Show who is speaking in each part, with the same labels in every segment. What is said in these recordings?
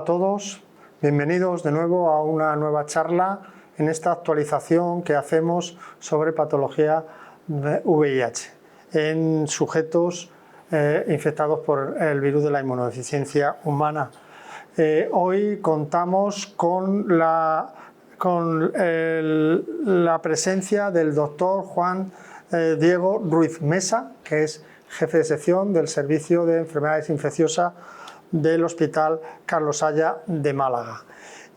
Speaker 1: a todos, bienvenidos de nuevo a una nueva charla en esta actualización que hacemos sobre patología de VIH en sujetos infectados por el virus de la inmunodeficiencia humana. Hoy contamos con la presencia del doctor Juan Diego Ruiz Mesa, que es jefe de sección del Servicio de Enfermedades Infecciosas del Hospital Carlos Haya de Málaga.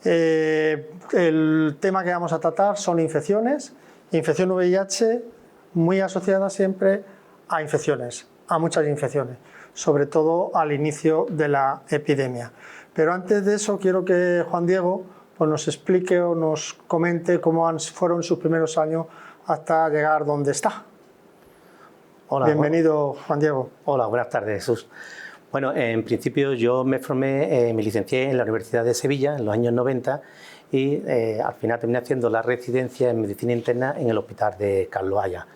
Speaker 1: El tema que vamos a tratar son infecciones, infección VIH muy asociada siempre a infecciones, a muchas infecciones, sobre todo al inicio de la epidemia. Pero antes de eso quiero que Juan Diego pues, nos explique o nos comente cómo fueron sus primeros años hasta llegar donde está.
Speaker 2: Hola,
Speaker 1: bienvenido, Juan Diego.
Speaker 2: Hola, buenas tardes, Jesús. Bueno, en principio yo me formé, me licencié en la Universidad de Sevilla en los años 90 y al final terminé haciendo la residencia en medicina interna en el Hospital de Carlos Haya.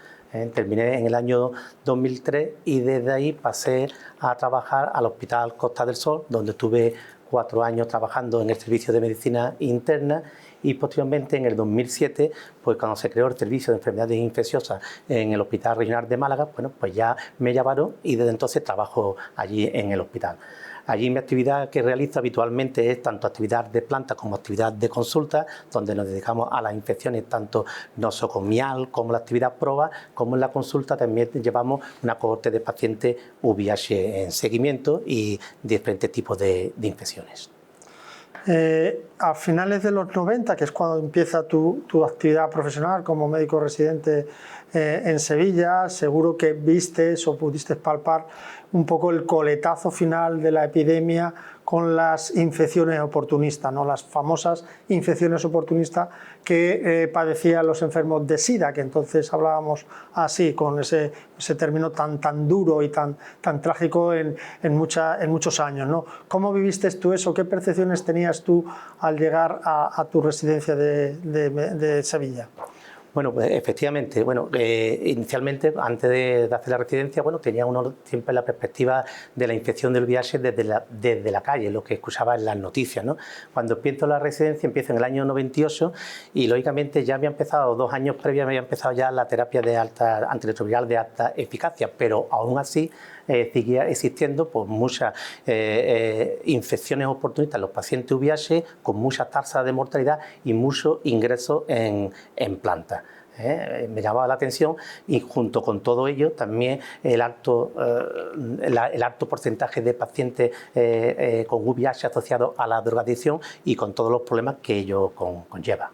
Speaker 2: Terminé en el año 2003 y desde ahí pasé a trabajar al Hospital Costa del Sol, donde estuve 4 años trabajando en el servicio de medicina interna y posteriormente en el 2007, pues cuando se creó el servicio de enfermedades infecciosas en el Hospital Regional de Málaga, bueno, pues ya me llamaron y desde entonces trabajo allí en el hospital. Allí mi actividad que realizo habitualmente es tanto actividad de planta como actividad de consulta, donde nos dedicamos a las infecciones tanto nosocomial como la actividad proba, como en la consulta también llevamos una cohorte de pacientes VIH en seguimiento y diferentes tipos de infecciones.
Speaker 1: A finales de los 90, que es cuando empieza tu actividad profesional como médico residente en Sevilla, seguro que vistes o pudiste palpar un poco el coletazo final de la epidemia con las infecciones oportunistas, ¿no? Las famosas infecciones oportunistas que padecían los enfermos de SIDA, que entonces hablábamos así, con ese término tan duro y tan trágico en muchos años, ¿no? ¿Cómo viviste tú eso? ¿Qué percepciones tenías tú al llegar a tu residencia de Sevilla?
Speaker 2: Bueno, pues efectivamente, inicialmente, antes de hacer la residencia, tenía uno siempre la perspectiva de la infección del VIH desde la calle, lo que escuchaba en las noticias, ¿no? Cuando empiezo la residencia, empiezo en el año 98 y, lógicamente, ya había empezado, 2 años previos, había empezado ya la terapia antirretroviral de alta eficacia, pero aún así seguía existiendo pues, muchas infecciones oportunistas en los pacientes VIH con muchas tasas de mortalidad y muchos ingresos en planta. Me llamaba la atención y junto con todo ello también el alto porcentaje de pacientes con VIH asociado a la drogadicción y con todos los problemas que ello conlleva.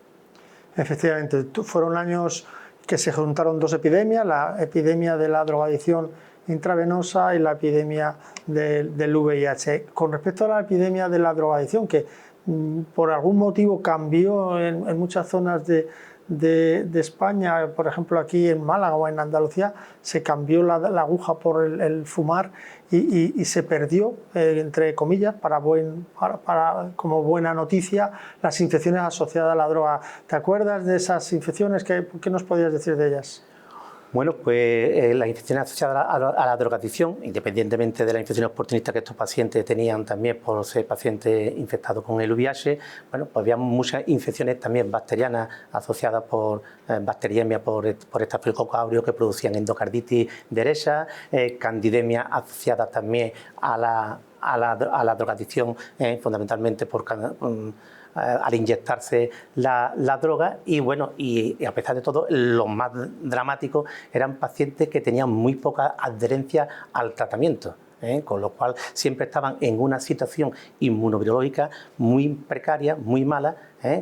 Speaker 1: Efectivamente, fueron años que se juntaron 2 epidemias, la epidemia de la drogadicción intravenosa y la epidemia del VIH. Con respecto a la epidemia de la drogadicción, que por algún motivo cambió en muchas zonas de España, por ejemplo aquí en Málaga o en Andalucía, se cambió la aguja por el fumar y se perdió, entre comillas, como buena noticia, las infecciones asociadas a la droga. ¿Te acuerdas de esas infecciones? ¿Qué nos podías decir de ellas?
Speaker 2: Bueno, pues las infecciones asociadas a la drogadicción, independientemente de las infecciones oportunistas que estos pacientes tenían también por ser pacientes infectados con el VIH, pues había muchas infecciones también bacterianas asociadas por bacteriemia por estafilococo aureus que producían endocarditis derecha, candidemia asociada también a la drogadicción, fundamentalmente al inyectarse la droga y a pesar de todo, lo más dramático eran pacientes que tenían muy poca adherencia al tratamiento, con lo cual siempre estaban en una situación inmunobiológica muy precaria, muy mala,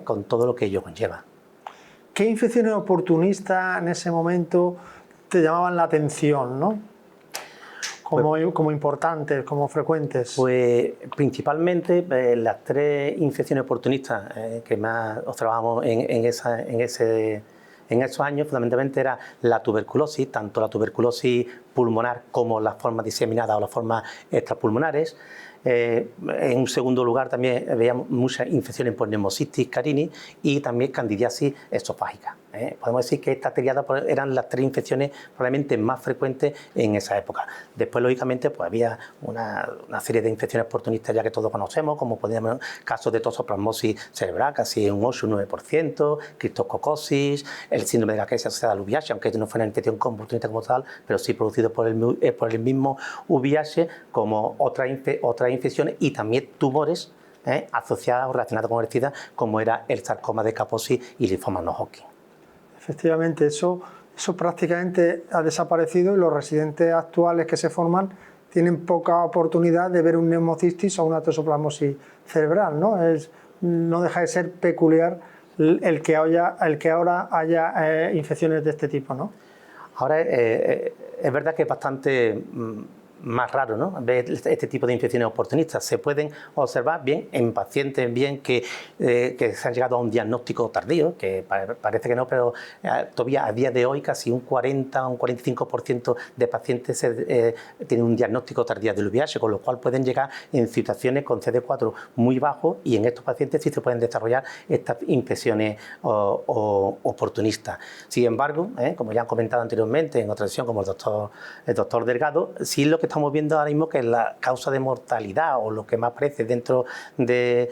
Speaker 2: con todo lo que ello conlleva.
Speaker 1: ¿Qué infecciones oportunistas en ese momento te llamaban la atención, ¿no? Como importantes, como frecuentes.
Speaker 2: Pues principalmente las 3 infecciones oportunistas que más observamos en esos años, fundamentalmente era la tuberculosis, tanto la tuberculosis pulmonar como las formas diseminadas o las formas extrapulmonares. En un segundo lugar también veíamos muchas infecciones por Pneumocystis carini y también candidiasis esofágica. Podemos decir que estas triadas eran las 3 infecciones probablemente más frecuentes en esa época. Después, lógicamente, pues había una serie de infecciones oportunistas ya que todos conocemos, como podríamos casos de toxoplasmosis cerebral, casi un 8 o 9%, criptococosis, el síndrome de la crisis asociada al VIH, aunque no fue una infección oportunista como tal, pero sí producido por el mismo VIH, como otras infecciones y también tumores asociadas o relacionadas con el SIDA, como era el sarcoma de Kaposi y linfoma no Hodgkin.
Speaker 1: Efectivamente, eso prácticamente ha desaparecido y los residentes actuales que se forman tienen poca oportunidad de ver un neumocistis o una toxoplasmosis cerebral, ¿no? No deja de ser peculiar el que ahora haya infecciones de este tipo, ¿no?
Speaker 2: Ahora es verdad que es bastante más raro, ¿no?, ver este tipo de infecciones oportunistas. Se pueden observar bien en pacientes que se han llegado a un diagnóstico tardío, que parece que no, pero todavía a día de hoy casi un 40 o un 45% de pacientes tienen un diagnóstico tardío del VIH, con lo cual pueden llegar en situaciones con CD4 muy bajo y en estos pacientes sí se pueden desarrollar estas infecciones oportunistas. Sin embargo, como ya han comentado anteriormente en otra sesión como el doctor Delgado, sí lo que estamos viendo ahora mismo que la causa de mortalidad o lo que más aparece dentro de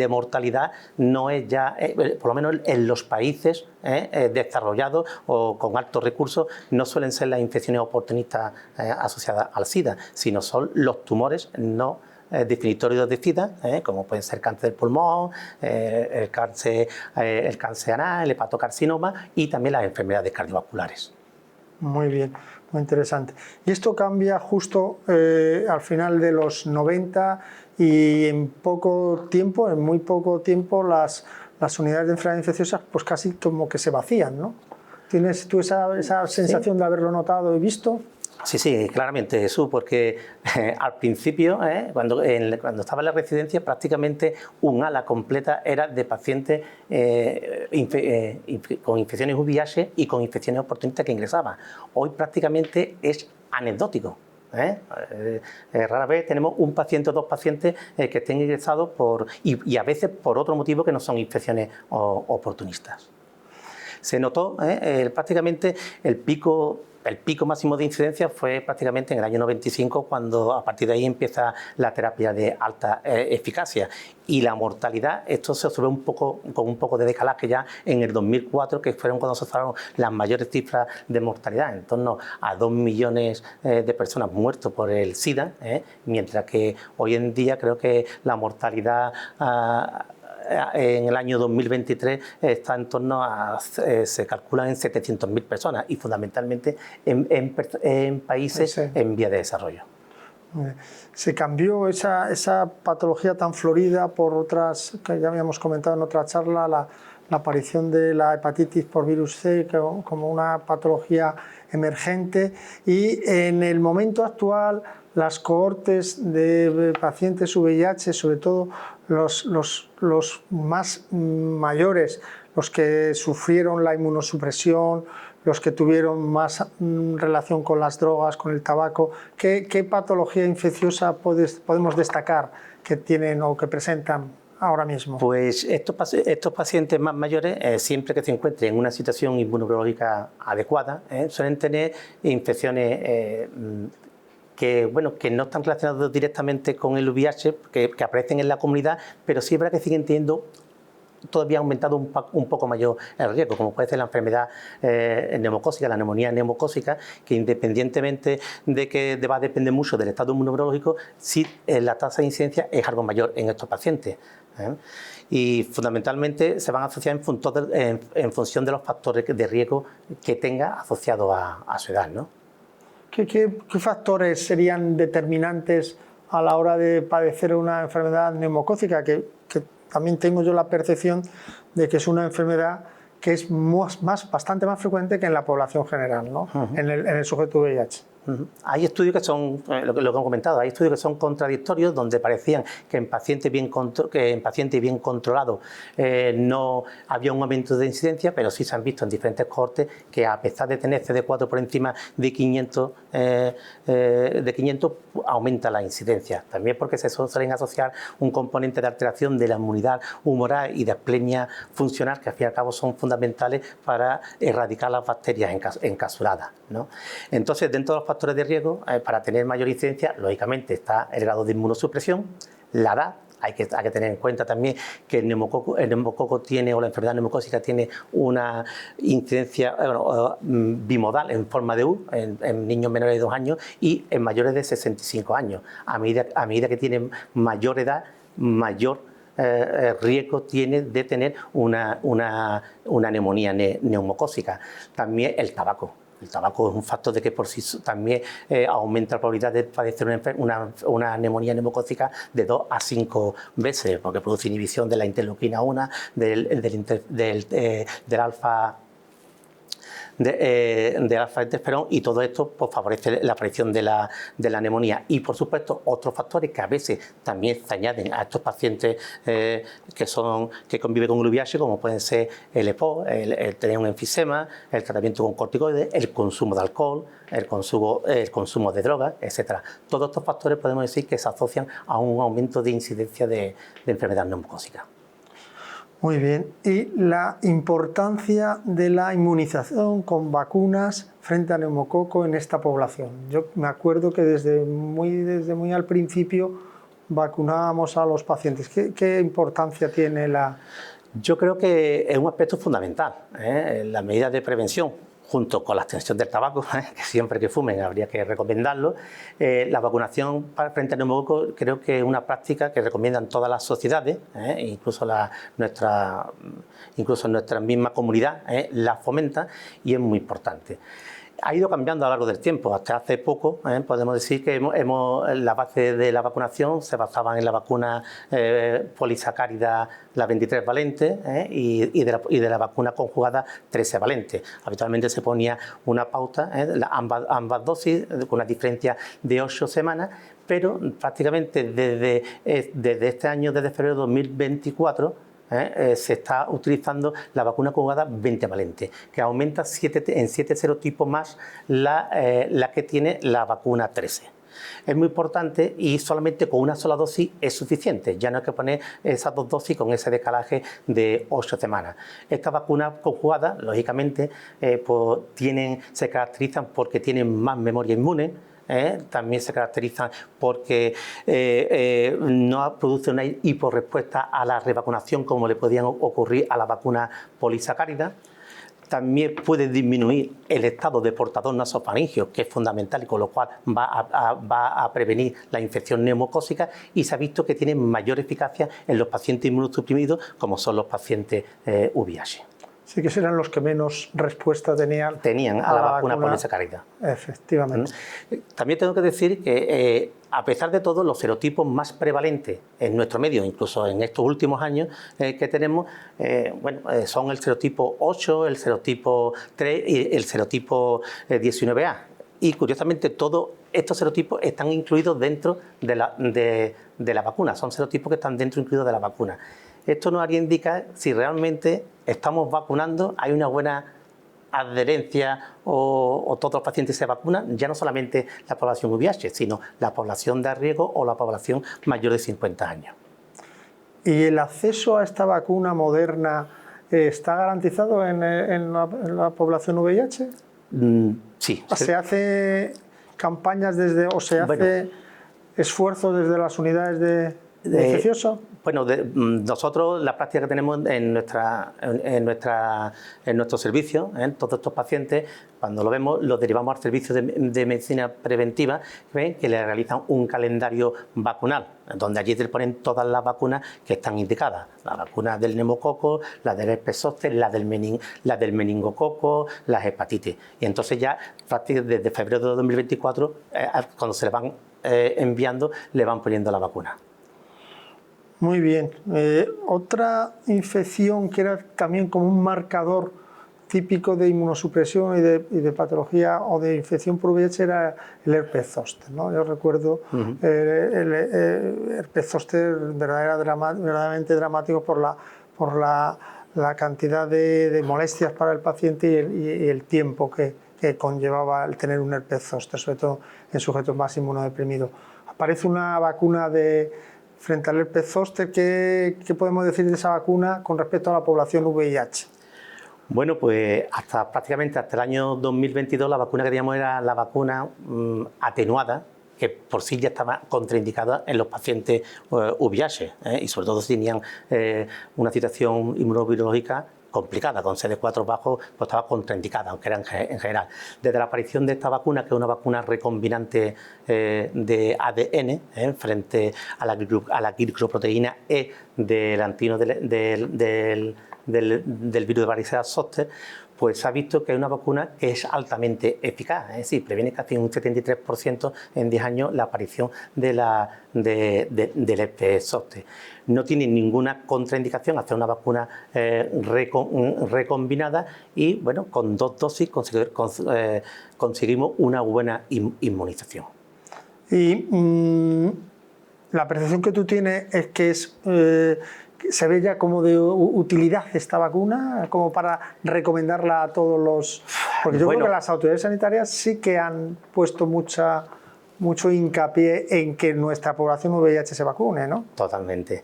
Speaker 2: mortalidad no es ya, por lo menos en los países desarrollados o con altos recursos, no suelen ser las infecciones oportunistas asociadas al SIDA, sino son los tumores no definitorios de SIDA, como pueden ser cáncer del pulmón, el cáncer anal, el hepatocarcinoma y también las enfermedades cardiovasculares.
Speaker 1: Muy bien, muy interesante. Y esto cambia justo al final de los 90 y en muy poco tiempo, las unidades de enfermedades infecciosas pues casi como que se vacían, ¿no? ¿Tienes tú esa sensación de haberlo notado y visto?
Speaker 2: Sí, claramente, Jesús, porque al principio, cuando estaba en la residencia, prácticamente un ala completa era de pacientes con infecciones VIH y con infecciones oportunistas que ingresaban. Hoy prácticamente es anecdótico. Rara vez tenemos un paciente o 2 pacientes que estén ingresados y a veces por otro motivo que no son infecciones oportunistas. Se notó prácticamente el pico máximo de incidencia fue prácticamente en el año 95, cuando a partir de ahí empieza la terapia de alta eficacia. Y la mortalidad, esto se observó con un poco de decalaje ya en el 2004, que fueron cuando se observaron las mayores cifras de mortalidad, en torno a 2 millones de personas muertas por el SIDA, mientras que hoy en día creo que la mortalidad en el año 2023 está en torno se calculan en 700.000 personas y fundamentalmente en países en vía de desarrollo.
Speaker 1: Se cambió esa patología tan florida por otras, que ya habíamos comentado en otra charla, la aparición de la hepatitis por virus C como una patología emergente, y en el momento actual las cohortes de pacientes VIH, sobre todo los más mayores, los que sufrieron la inmunosupresión, los que tuvieron más relación con las drogas, con el tabaco, ¿qué patología infecciosa podemos destacar que tienen o que presentan ahora mismo?
Speaker 2: Pues estos pacientes más mayores, siempre que se encuentren en una situación inmunobiológica adecuada, suelen tener infecciones que no están relacionados directamente con el VIH, que aparecen en la comunidad, pero sí es verdad que siguen teniendo todavía aumentado un poco mayor el riesgo, como puede ser la enfermedad neumocócica, la neumonía neumocócica, que independientemente de que va a depender mucho del estado inmunológico, sí la tasa de incidencia es algo mayor en estos pacientes. Y fundamentalmente se van a asociar en función de los factores de riesgo que tenga asociados a su edad, ¿no?
Speaker 1: ¿Qué factores serían determinantes a la hora de padecer una enfermedad neumocócica? Que también tengo yo la percepción de que es una enfermedad que es bastante más frecuente que en la población general, ¿no? En el sujeto VIH.
Speaker 2: Hay estudios que son, lo que he comentado, hay estudios que son contradictorios, donde parecían que en pacientes bien controlados no había un aumento de incidencia, pero sí se han visto en diferentes cohortes que a pesar de tener CD4 por encima de 500, aumenta la incidencia. También porque se suelen asociar un componente de alteración de la inmunidad humoral y de asplenia funcional, que al fin y al cabo son fundamentales para erradicar las bacterias encapsuladas, ¿no? Entonces, dentro de los factores de riesgo, para tener mayor incidencia, lógicamente está el grado de inmunosupresión, la edad. Hay que tener en cuenta también que el neumococo tiene, o la enfermedad neumocócica tiene una incidencia bimodal en forma de U en niños menores de 2 años y en mayores de 65 años. A medida que tienen mayor edad, mayor riesgo tiene de tener una neumonía neumocócica. También el tabaco. El tabaco es un factor de que por sí también aumenta la probabilidad de padecer una neumonía neumocócica de 2 a 5 veces, porque produce inhibición de la interleuquina 1, del alfa interferón, y todo esto pues, favorece la aparición de la neumonía. Y por supuesto otros factores que a veces también se añaden a estos pacientes que conviven con el VIH, como pueden ser el EPO, el tener un enfisema, el tratamiento con corticoides, el consumo de alcohol, el consumo de drogas, etcétera. Todos estos factores podemos decir que se asocian a un aumento de incidencia de enfermedad neumocócica.
Speaker 1: Muy bien. Y la importancia de la inmunización con vacunas frente a neumococo en esta población. Yo me acuerdo que desde muy al principio vacunábamos a los pacientes. ¿Qué importancia tiene la...?
Speaker 2: Yo creo que es un aspecto fundamental, las medidas de prevención, junto con la abstención del tabaco, que siempre que fumen habría que recomendarlo. La vacunación frente al neumococo creo que es una práctica que recomiendan todas las sociedades, incluso en nuestra misma comunidad la fomenta, y es muy importante. Ha ido cambiando a lo largo del tiempo. Hasta hace poco podemos decir que la base de la vacunación se basaba en la vacuna polisacárida, la 23 valente, y de la vacuna conjugada 13 valente. Habitualmente se ponía una pauta, ambas dosis, con una diferencia de 8 semanas, pero prácticamente desde este año, desde febrero de 2024, se está utilizando la vacuna conjugada 20 valente, que aumenta en 7 serotipos más la que tiene la vacuna 13. Es muy importante, y solamente con una sola dosis es suficiente. Ya no hay que poner esas 2 dosis con ese decalaje de 8 semanas. Estas vacunas conjugadas, lógicamente, se caracterizan porque tienen más memoria inmune. También se caracterizan porque no produce una hiporrespuesta a la revacunación como le podían ocurrir a la vacuna polisacárida. También puede disminuir el estado de portador nasofaringeo, que es fundamental, y con lo cual va a prevenir la infección neumocócica, y se ha visto que tiene mayor eficacia en los pacientes inmunosuprimidos, como son los pacientes VIH.
Speaker 1: Sí, que serán los que menos respuesta tenían
Speaker 2: a la vacuna polisacárida.
Speaker 1: Efectivamente.
Speaker 2: También tengo que decir que, a pesar de todo, los serotipos más prevalentes en nuestro medio, incluso en estos últimos años que tenemos, son el serotipo 8, el serotipo 3 y el serotipo 19A. Y curiosamente todos estos serotipos están incluidos dentro de la vacuna, son serotipos que están incluidos de la vacuna. Esto nos haría indicar si realmente estamos vacunando, hay una buena adherencia o todos los pacientes se vacunan, ya no solamente la población VIH, sino la población de riesgo o la población mayor de 50 años.
Speaker 1: ¿Y el acceso a esta vacuna moderna está garantizado en la población VIH?
Speaker 2: Sí.
Speaker 1: ¿Se hace campañas hace esfuerzos desde las unidades de infeccioso?
Speaker 2: Bueno, nosotros la práctica que tenemos en nuestro servicio, todos estos pacientes, cuando lo vemos, los derivamos al servicio de medicina preventiva, que le realizan un calendario vacunal, donde allí te ponen todas las vacunas que están indicadas. La vacuna del neumococo, la del herpes zóster, la del meningococo, las hepatitis. Y entonces ya prácticamente desde febrero de 2024, cuando se le van enviando, le van poniendo la vacuna.
Speaker 1: Muy bien. Otra infección que era también como un marcador típico de inmunosupresión y de patología o de infección por VIH era el herpes zóster, ¿no? Yo recuerdo el herpes zóster verdaderamente dramático por la cantidad de molestias para el paciente y el tiempo que conllevaba el tener un herpes zóster, sobre todo en sujetos más inmunodeprimidos. Aparece una vacuna frente al herpes zóster. ¿Qué podemos decir de esa vacuna con respecto a la población VIH?
Speaker 2: Bueno, pues prácticamente hasta el año 2022 la vacuna que teníamos era la vacuna atenuada, que por sí ya estaba contraindicada en los pacientes VIH, y sobre todo si tenían una situación inmunobiológica complicada, con CD4 bajos, pues estaba contraindicada, aunque era en general. Desde la aparición de esta vacuna, que es una vacuna recombinante de ADN, frente a la glicoproteína E del antígeno del virus de varicela zoster, pues se ha visto que es una vacuna que es altamente eficaz, es decir, previene casi un 73% en 10 años la aparición del herpes zóster. No tiene ninguna contraindicación hacer una vacuna recombinada y, bueno, con 2 dosis conseguimos una buena inmunización.
Speaker 1: Y la percepción que tú tienes es que se ve ya como de utilidad esta vacuna, como para recomendarla a todos los... Porque yo creo que las autoridades sanitarias sí que han puesto mucho hincapié en que nuestra población VIH se vacune, ¿no?
Speaker 2: Totalmente.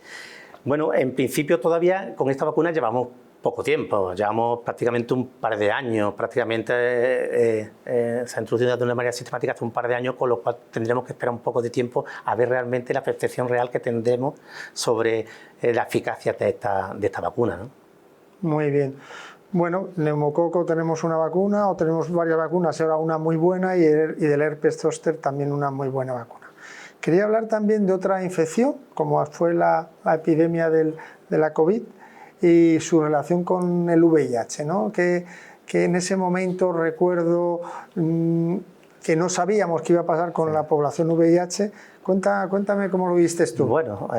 Speaker 2: Bueno, en principio todavía con esta vacuna llevamos poco tiempo, llevamos prácticamente un par de años, se ha introducido de una manera sistemática hace un par de años, con lo cual tendremos que esperar un poco de tiempo a ver realmente la percepción real que tendremos sobre la eficacia de esta vacuna, ¿no?
Speaker 1: Muy bien. Bueno, neumococo tenemos una vacuna, o tenemos varias vacunas, ahora una muy buena, y del herpes zóster también una muy buena vacuna. Quería hablar también de otra infección, como fue la epidemia de la COVID, y su relación con el VIH, ¿no? Que en ese momento recuerdo que no sabíamos qué iba a pasar con la población VIH. Cuéntame cómo lo viste tú.
Speaker 2: Bueno,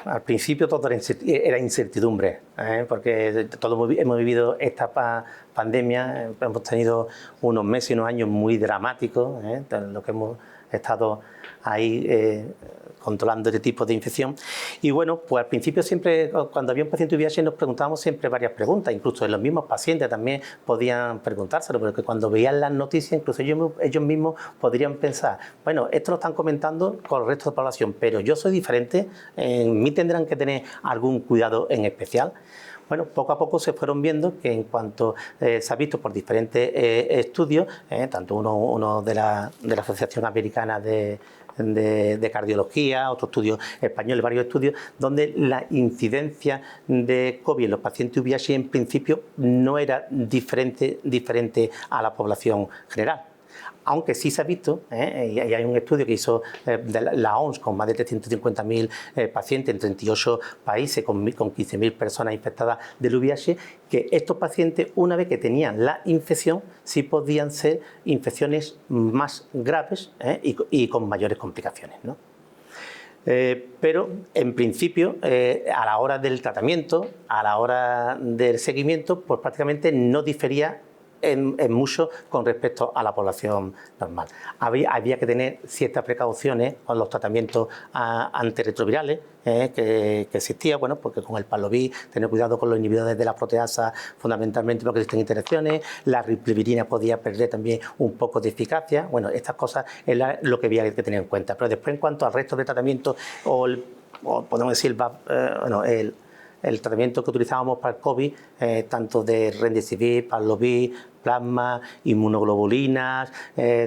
Speaker 2: al principio todo era incertidumbre, porque todos hemos vivido esta pandemia, hemos tenido unos meses y unos años muy dramáticos, en lo que hemos estado ahí controlando este tipo de infección. Y bueno, pues al principio siempre, cuando había un paciente VIH, nos preguntábamos siempre varias preguntas, incluso los mismos pacientes también podían preguntárselo, porque cuando veían las noticias, incluso ellos mismos podrían pensar, bueno, esto lo están comentando con el resto de la población, pero yo soy diferente, en mí tendrán que tener algún cuidado en especial. Bueno, poco a poco se fueron viendo que en cuanto se ha visto por diferentes estudios, tanto uno de la Asociación Americana de Cardiología, otro estudio español, varios estudios, donde la incidencia de COVID en los pacientes VIH en principio no era diferente a la población general. Aunque sí se ha visto, y hay un estudio que hizo de la OMS con más de 350.000 pacientes en 38 países, con 15.000 personas infectadas del VIH, que estos pacientes, una vez que tenían la infección, sí podían ser infecciones más graves y con mayores complicaciones, ¿no? Pero en principio, a la hora del tratamiento, a la hora del seguimiento, pues prácticamente no difería en mucho con respecto a la población normal. Había que tener ciertas precauciones con los tratamientos antirretrovirales que existían, bueno, porque con el Paxlovid tener cuidado con los inhibidores de la proteasa, fundamentalmente porque existen interacciones, la ribavirin podía perder también un poco de eficacia. Bueno, estas cosas es lo que había que tener en cuenta. Pero después, en cuanto al resto de tratamiento, o podemos decir, el tratamiento que utilizábamos para el COVID, tanto de Remdesivir, Paxlovid, plasma, inmunoglobulinas,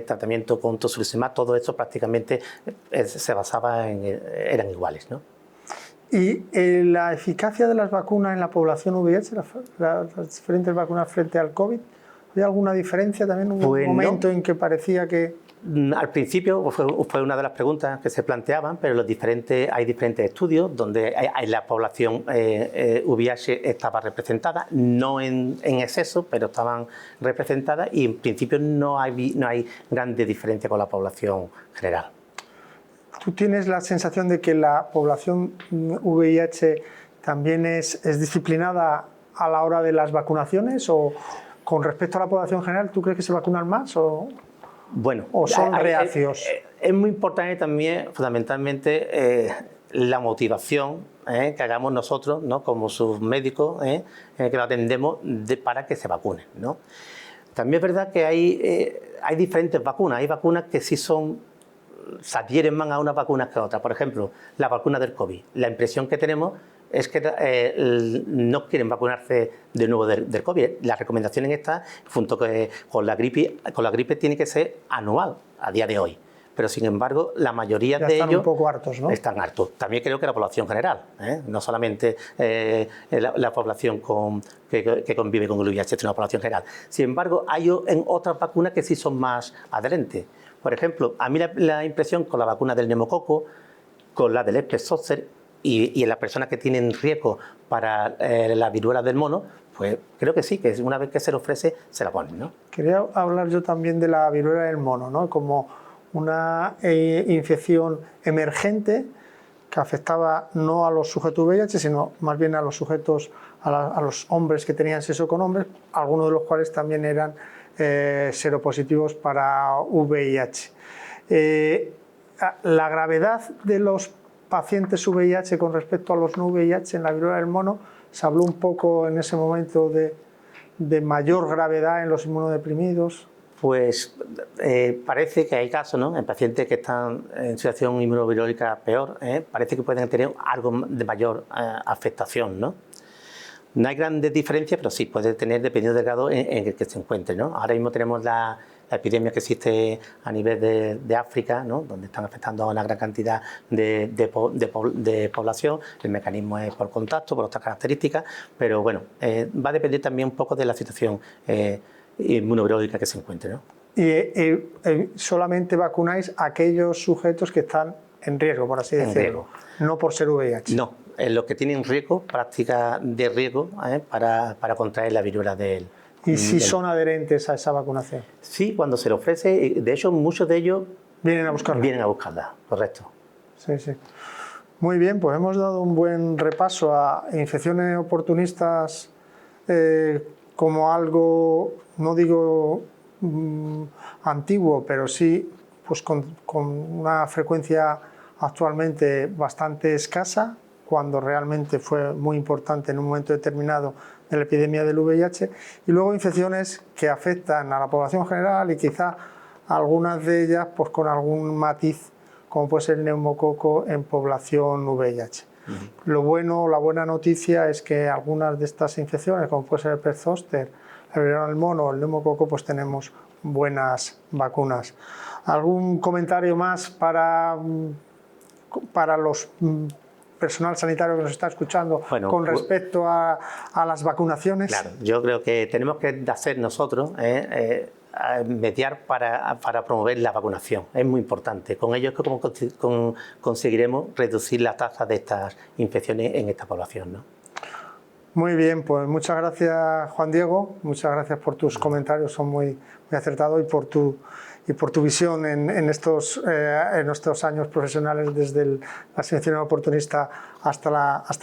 Speaker 2: tratamiento con tocilizumab, todo esto prácticamente se basaba eran iguales, ¿no?
Speaker 1: ¿Y la eficacia de las vacunas en la población VIH, las diferentes vacunas frente al COVID, había alguna diferencia también? ¿Hubo un momento en que parecía que...?
Speaker 2: Al principio fue una de las preguntas que se planteaban, pero hay diferentes estudios donde la población VIH estaba representada, no en exceso, pero estaban representadas, y en principio no hay grandes diferencias con la población general.
Speaker 1: ¿Tú tienes la sensación de que la población VIH también es disciplinada a la hora de las vacunaciones? con respecto a la población general, ¿tú crees que se vacunan más
Speaker 2: bueno,
Speaker 1: o son reacios?
Speaker 2: Es muy importante también, fundamentalmente, la motivación que hagamos nosotros, ¿no?, como sus médicos que lo atendemos, para que se vacunen, ¿no? También es verdad que hay diferentes vacunas. Hay vacunas que sí se adhieren más a unas vacunas que a otras. Por ejemplo, la vacuna del COVID. La impresión que tenemos es que no quieren vacunarse de nuevo del COVID. La recomendación en esta, junto con la gripe tiene que ser anual a día de hoy. Pero, sin embargo, la mayoría de ellos
Speaker 1: están un poco hartos, ¿no?
Speaker 2: Están hartos. También creo que la población general, no solamente la población que convive con el VIH, sino la población general. Sin embargo, hay en otras vacunas que sí son más adherentes. Por ejemplo, a mí la impresión con la vacuna del neumococo, con la del herpes zóster y en las personas que tienen riesgo para la viruela del mono, pues creo que sí, que una vez que se le ofrece, se la ponen, ¿no?
Speaker 1: Quería hablar yo también de la viruela del mono, ¿no? Como una infección emergente que afectaba no a los sujetos VIH, sino más bien a los sujetos, a los hombres que tenían sexo con hombres, algunos de los cuales también eran seropositivos para VIH. La gravedad de los pacientes VIH con respecto a los no VIH en la viruela del mono, se habló un poco en ese momento de mayor gravedad en los inmunodeprimidos.
Speaker 2: Pues parece que hay casos, ¿no?, en pacientes que están en situación inmunovirólica peor, parece que pueden tener algo de mayor afectación, ¿no? No hay grandes diferencias, pero sí puede tener dependiendo del grado en el que se encuentre, ¿no? Ahora mismo tenemos la epidemia que existe a nivel de África, ¿no?, donde están afectando a una gran cantidad de población. El mecanismo es por contacto, por otras características, pero bueno, va a depender también un poco de la situación inmunovirólica que se encuentre, ¿no?
Speaker 1: Y solamente vacunáis a aquellos sujetos que están en riesgo, por así decirlo, no por ser VIH.
Speaker 2: No, en los que tienen riesgo, práctica de riesgo para contraer la viruela del...
Speaker 1: ¿Y si son adherentes a esa vacunación?
Speaker 2: Sí, cuando se le ofrece, de hecho muchos de ellos
Speaker 1: vienen a buscarla.
Speaker 2: Vienen a buscarla, correcto.
Speaker 1: Sí, sí. Muy bien, pues hemos dado un buen repaso a infecciones oportunistas como algo, no digo antiguo, pero sí pues con una frecuencia actualmente bastante escasa, cuando realmente fue muy importante en un momento determinado de la epidemia del VIH, y luego infecciones que afectan a la población general y quizá algunas de ellas pues con algún matiz, como puede ser el neumococo en población VIH. La buena noticia es que algunas de estas infecciones, como puede ser el herpes zóster, la viruela del mono o el neumococo, pues tenemos buenas vacunas. ¿Algún comentario más para los personal sanitario que nos está escuchando con respecto a las vacunaciones?
Speaker 2: Claro, yo creo que tenemos que hacer nosotros mediar para promover la vacunación. Es muy importante. Con ello es como conseguiremos reducir la tasa de estas infecciones en esta población, ¿no?
Speaker 1: Muy bien, pues muchas gracias, Juan Diego. Muchas gracias por tus comentarios, son muy acertados, y por tu visión en estos años profesionales, desde la selección oportunista hasta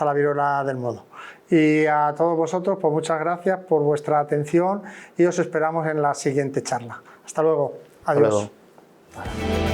Speaker 1: la viruela del mono. Y a todos vosotros, pues muchas gracias por vuestra atención y os esperamos en la siguiente charla. Hasta luego. Adiós.
Speaker 2: Hasta luego.